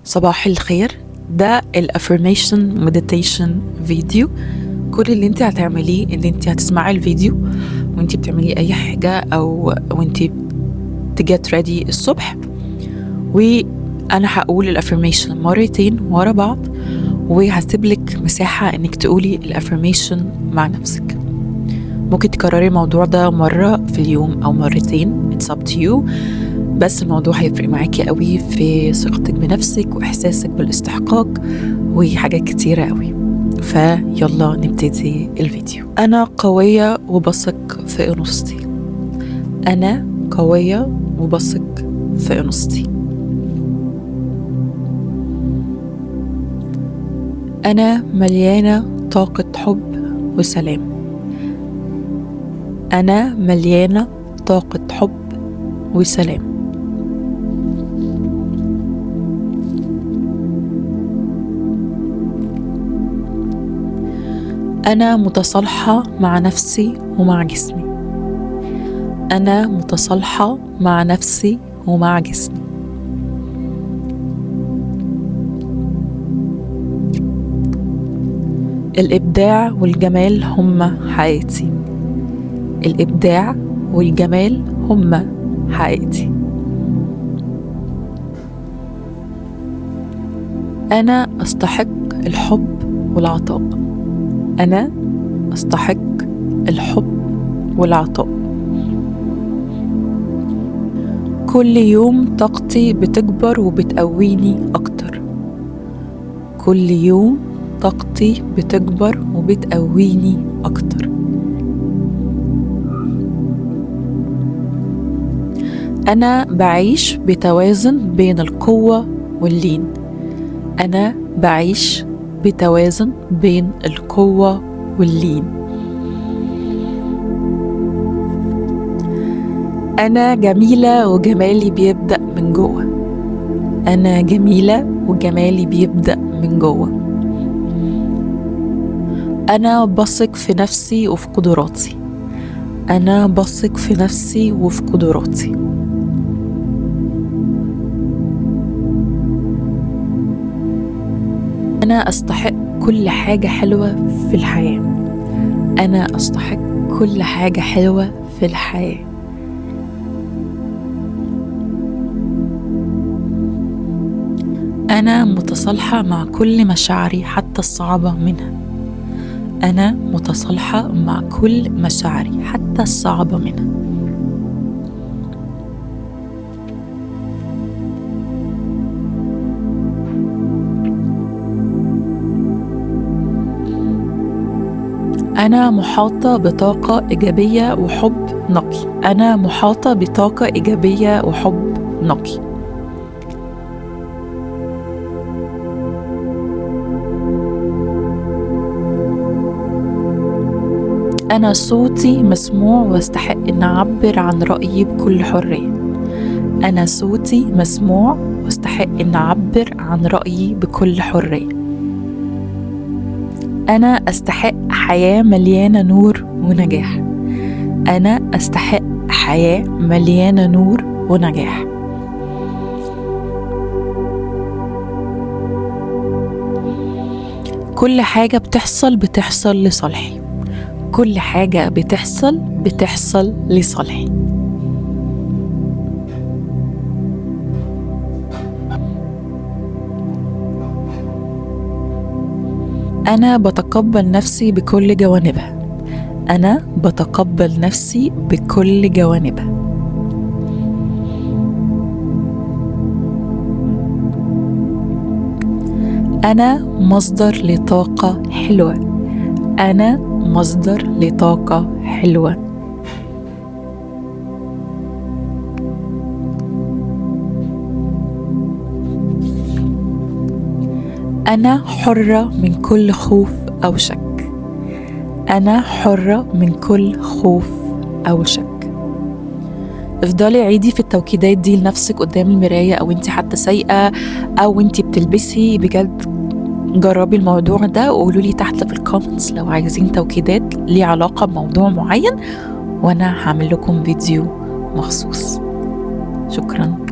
صباح الخير. ده الافرميشن مديتيشن فيديو. كل اللي انت هتعمليه ان انت هتسمعي الفيديو وانت بتعملي اي حاجة او وانت تجت ريدي الصبح، وانا هقول الافرميشن مرتين ورا بعض، وهسيبلك مساحة انك تقولي الافرميشن مع نفسك. ممكن تكرري الموضوع ده مرة في اليوم او مرتين، it's up to you، بس الموضوع هيفرق معاكي قوي في ثقتك بنفسك واحساسك بالاستحقاق وحاجات كتيرة قوي. فيلا نبتدي الفيديو. انا قوية وبثق في انوثتي. انا قوية وبثق في انوثتي. انا مليانة طاقة حب وسلام. انا مليانة طاقة حب وسلام. أنا متصالحة مع نفسي ومع جسمي. أنا متصالحة مع نفسي ومع جسمي. الإبداع والجمال هم حياتي. الإبداع والجمال هم حياتي. أنا أستحق الحب والعطاء. أنا أستحق الحب والعطاء. كل يوم طاقتي بتكبر وبتقويني أكتر. كل يوم طاقتي بتكبر وبتقويني أكتر. أنا بعيش بتوازن بين القوة واللين. أنا بعيش بتوازن بين القوة واللين. أنا جميلة وجمالي بيبدأ من جوه. أنا جميلة وجمالي بيبدأ من جوه. أنا بثق في نفسي وفي قدراتي. أنا بثق في نفسي وفي قدراتي. أنا أستحق كل حاجة حلوة في الحياة. أنا أستحق كل حاجة حلوة في الحياة. أنا متصالحة مع كل مشاعري حتى الصعبة منها. أنا متصالحة مع كل مشاعري حتى الصعبة منها. أنا محاطة بطاقة إيجابية وحب نقي. أنا محاطة بطاقة إيجابية وحب نقي. أنا صوتي مسموع واستحق أن أعبر عن رأيي بكل حرية. أنا صوتي مسموع واستحق أن أعبر عن رأيي بكل حرية. أنا أستحق حياة مليانة نور ونجاح. أنا أستحق حياة مليانة نور ونجاح. كل حاجة بتحصل لصالحي. كل حاجة بتحصل لصالحي. أنا بتقبل نفسي بكل جوانبها. أنا بتقبل نفسي بكل جوانبها. أنا مصدر لطاقة حلوة. أنا مصدر لطاقة حلوة. أنا حرة من كل خوف أو شك. أنا حرة من كل خوف أو شك. افضلي عيدي في التوكيدات دي لنفسك قدام المراية، أو انت حتى سايقة أو انت بتلبسي. بجد جربي الموضوع ده وقولوا لي تحت في الكومنتس لو عايزين توكيدات ليه علاقة بموضوع معين، وأنا هعمل لكم فيديو مخصوص. شكراً.